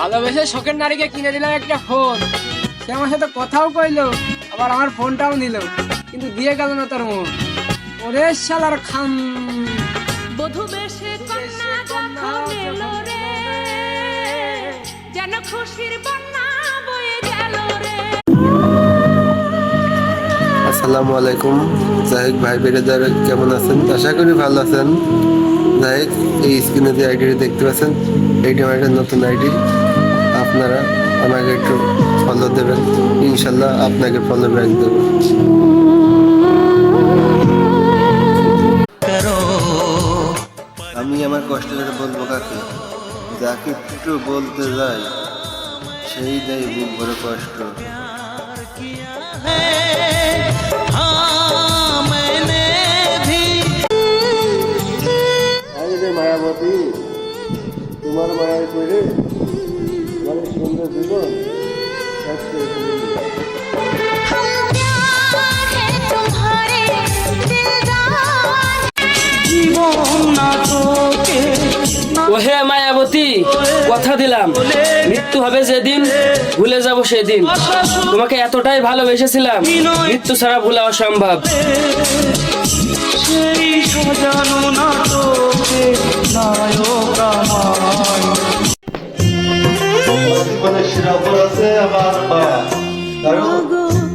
ভালোবেসে শখের নারীকে কিনে দিলাম একটা ফোন, সে আমার সাথে কথাও কইলো, আবার আমার ফোনটাও নিল, কিন্তু দিয়ে গেল না তার মন। ওরে শালার খাম। বধূ বেশে কন্যা যখন এলো রে, যেন খুশির বন্যা বয়ে গেল রে। আসসালামু আলাইকুম। জাহিদ ভাই বেরেদার কেমন আছেন? আশা করি ভালো আছেন। জাহিদ, এই স্ক্রিনে যে আইডিটি দেখতে পাচ্ছেন, এইটা আমার একটা নতুন আইডি। আপনারা আমাকে একটু ফলো দেবেন, ইনশাল্লাহ আপনাকে ফলো ব্যাক দেবো। আমি আমার কষ্ট করে বলবো কাকে? যাকে একটু বলতে যাই সেই দেয় বুক ভরে কষ্ট। মায়াবতী, তোমার মায়ের করে মানে সুন্দর জীবন ওহে মায়াবতী, কথা দিলাম মৃত্যু হবে যেদিন ভুলে যাব সেদিন। তোমাকে এতটাই ভালোবেসেছিলাম, মৃত্যু ছাড়া ভুলা অসম্ভব।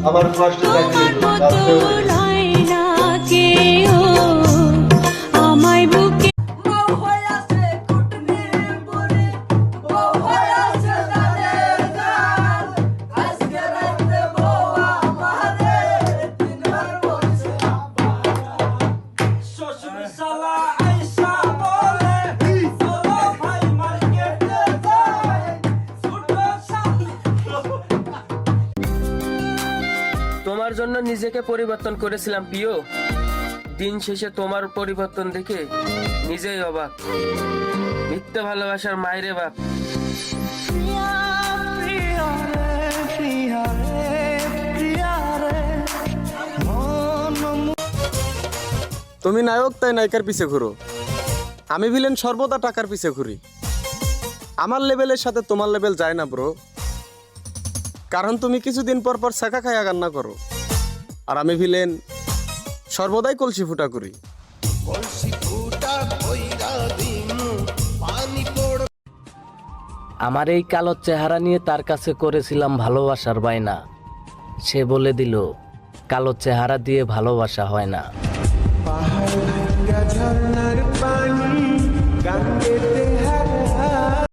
আমার কষ্ট তোমার জন্য নিজেকে পরিবর্তন করেছিলাম প্রিয়, দিন শেষে তোমার পরিবর্তন দেখে নিজেই অবাক। মিথ্যে ভালোবাসার মায়েরে বাপ। তুমি নায়ক তাই নায়িকার পিছে ঘুরো, আমি ভিলেন সর্বদা টাকার পিছে ঘুরি। আমার লেভেলের সাথে তোমার লেভেল যায় না ব্রো, কারণ তুমি কিছুদিন পর পর শাখা খায়া কান্না করো, আর আমি ভিলেন সর্বদাই কলসি ফুটা করি। আমার এই কালো চেহারা নিয়ে তার কাছে করেছিলাম ভালোবাসার বায়না, সে বলে দিল কালো চেহারা দিয়ে ভালোবাসা হয় না।